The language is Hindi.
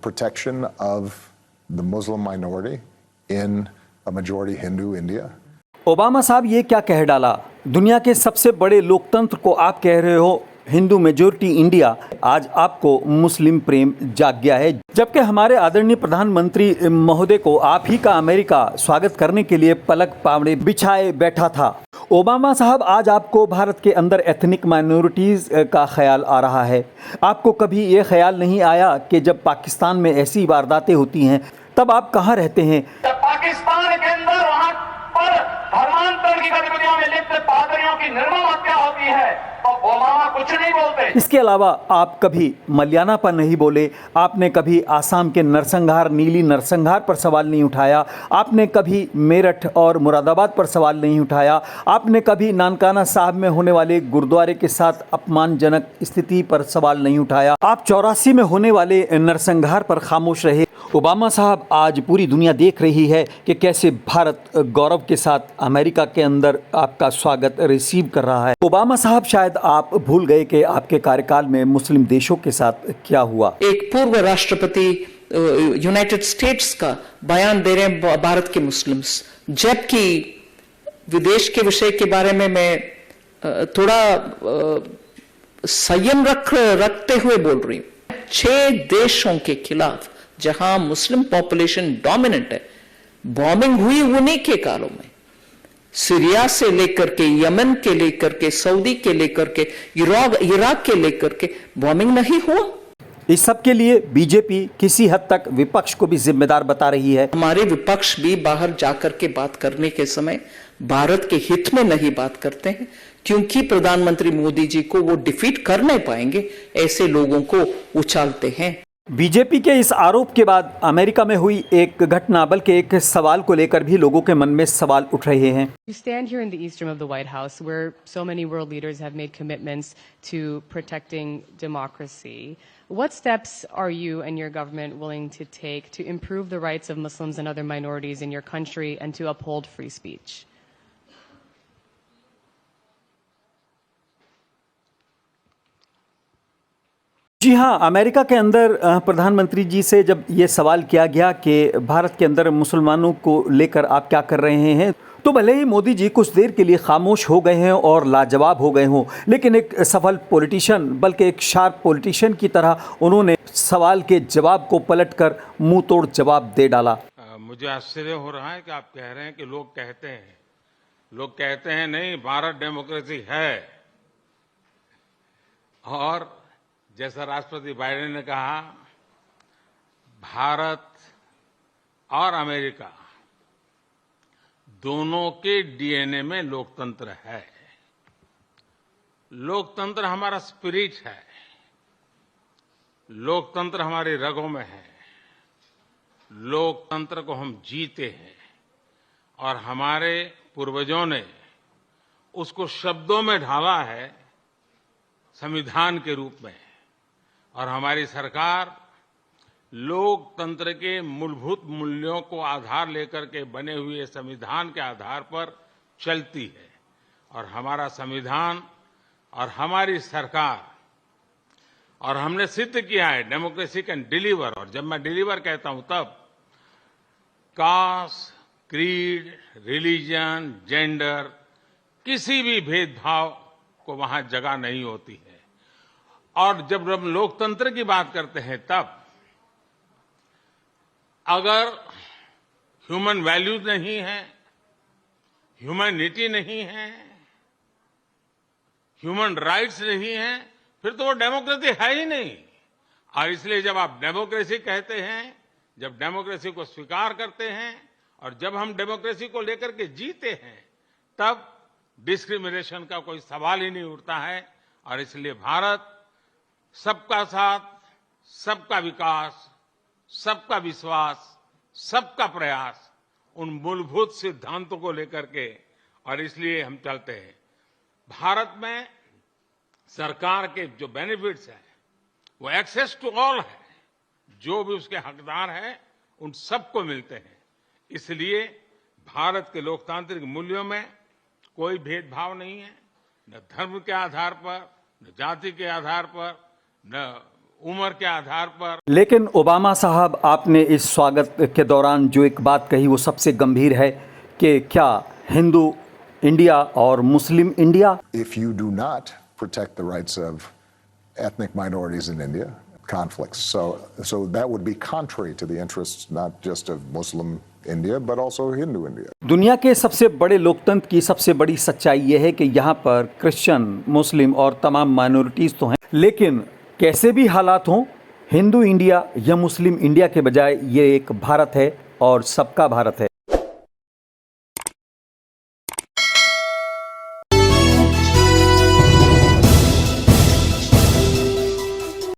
protection of the Muslim minority in a majority Hindu India. Obama साहब ये क्या कह डाला? दुनिया के सबसे बड़े लोकतंत्र को आप कह रहे हो हिंदू मेजोरिटी इंडिया। आज आपको मुस्लिम प्रेम जाग गया है, जबकि हमारे आदरणीय प्रधानमंत्री महोदय को आप ही का अमेरिका स्वागत करने के लिए पलक पावड़े बिछाए बैठा था। ओबामा साहब, आज आपको भारत के अंदर एथनिक माइनॉरिटीज़ का ख्याल आ रहा है। आपको कभी ये ख्याल नहीं आया कि जब पाकिस्तान में ऐसी वारदातें होती हैं तब आप कहाँ रहते हैं? पाकिस्तान के अंदर वहां पर धर्मांतर की गतिविधियों में लिप्त पादरियों की निर्मम हत्या होती है तो ओबामा कुछ नहीं बोलते। इसके अलावा आप कभी मलियाना पर नहीं बोले, आपने कभी आसाम के नरसंहार, नीली नरसंहार पर सवाल नहीं उठाया, आपने कभी मेरठ और मुरादाबाद पर सवाल नहीं उठाया, आपने कभी नानकाना साहब में होने वाले गुरुद्वारे के साथ अपमानजनक स्थिति पर सवाल नहीं उठाया, आप 84 में होने वाले नरसंहार पर खामोश रहे। ओबामा साहब, आज पूरी दुनिया देख रही है कि कैसे भारत गौरव के साथ अमेरिका के अंदर आपका स्वागत रिसीव कर रहा है। ओबामा साहब, शायद आप भूल गए कि आपके कार्यकाल में मुस्लिम देशों के साथ क्या हुआ। एक पूर्व राष्ट्रपति यूनाइटेड स्टेट्स का बयान दे रहे हैं भारत के मुस्लिम्स, जबकि विदेश के विषय के बारे में मैं थोड़ा संयम रखते हुए बोल रही हूं। 6 देशों के खिलाफ जहां मुस्लिम पॉपुलेशन डोमिनेंट है, बॉम्बिंग हुई उन्हीं के कालों में। सीरिया से लेकर के, यमन के लेकर के, सऊदी के लेकर के, इराक के लेकर के बॉम्बिंग नहीं हुआ। इस सब के लिए बीजेपी किसी हद तक विपक्ष को भी जिम्मेदार बता रही है। हमारे विपक्ष भी बाहर जाकर के बात करने के समय भारत के हित में नहीं बात करते हैं, क्योंकि प्रधानमंत्री मोदी जी को वो डिफीट कर नहीं पाएंगे, ऐसे लोगों को उछालते हैं। बीजेपी के इस आरोप के बाद अमेरिका में हुई एक घटना, बल्कि एक सवाल को लेकर भी लोगों के मन में सवाल उठ रहे हैं। You stand here in the east room of the White House, where so many world leaders have made commitments to protecting democracy. What steps are you and your government willing to take to improve the rights of Muslims and other minorities in your country and to uphold free speech? जी हाँ, अमेरिका के अंदर प्रधानमंत्री जी से जब ये सवाल किया गया कि भारत के अंदर मुसलमानों को लेकर आप क्या कर रहे हैं, तो भले ही मोदी जी कुछ देर के लिए खामोश हो गए हैं और लाजवाब हो गए हों, लेकिन एक सफल पॉलिटिशियन, बल्कि एक शार्प पॉलिटिशियन की तरह उन्होंने सवाल के जवाब को पलटकर मुंह तोड़ जवाब दे डाला। मुझे आश्चर्य हो रहा है कि आप कह रहे हैं कि लोग कहते हैं नहीं, भारत डेमोक्रेसी है। और जैसा राष्ट्रपति बाइडेन ने कहा, भारत और अमेरिका दोनों के डीएनए में लोकतंत्र है। लोकतंत्र हमारा स्पिरिट है, लोकतंत्र हमारी रगों में है, लोकतंत्र को हम जीते हैं और हमारे पूर्वजों ने उसको शब्दों में ढाला है संविधान के रूप में। और हमारी सरकार लोकतंत्र के मूलभूत मूल्यों को आधार लेकर के बने हुए संविधान के आधार पर चलती है। और हमारा संविधान और हमारी सरकार, और हमने सिद्ध किया है डेमोक्रेसी कैन डिलीवर। और जब मैं डिलीवर कहता हूं तब कास्ट, क्रीड, रिलीजन, जेंडर, किसी भी भेदभाव को वहां जगह नहीं होती है। और जब हम लोकतंत्र की बात करते हैं तब अगर ह्यूमन वैल्यूज नहीं है, ह्यूमैनिटी नहीं है, ह्यूमन राइट्स नहीं है, फिर तो वो डेमोक्रेसी है ही नहीं। और इसलिए जब आप डेमोक्रेसी कहते हैं, जब डेमोक्रेसी को स्वीकार करते हैं और जब हम डेमोक्रेसी को लेकर के जीते हैं, तब डिस्क्रिमिनेशन का कोई सवाल ही नहीं उठता है। और इसलिए भारत सबका साथ, सबका विकास, सबका विश्वास, सबका प्रयास, उन मूलभूत सिद्धांतों को लेकर के, और इसलिए हम चलते हैं। भारत में सरकार के जो बेनिफिट्स हैं वो एक्सेस टू ऑल है, जो भी उसके हकदार हैं उन सबको मिलते हैं। इसलिए भारत के लोकतांत्रिक मूल्यों में कोई भेदभाव नहीं है, न धर्म के आधार पर, न जाति के आधार पर, न उम्र के आधार पर। लेकिन ओबामा साहब, आपने इस स्वागत के दौरान जो एक बात कही वो सबसे गंभीर है कि क्या हिंदू इंडिया और मुस्लिम India. If you do not protect the rights of ethnic minorities in India, conflicts. So that would be contrary to the interests not just of Muslim India, but also Hindu India. दुनिया के सबसे बड़े लोकतंत्र की सबसे बड़ी सच्चाई यह है कि यहाँ पर क्रिश्चियन, मुस्लिम और तमाम माइनॉरिटीज़ तो हैं, लेकिन कैसे भी हालात हों, हिंदू इंडिया या मुस्लिम इंडिया के बजाय ये एक भारत है और सबका भारत है।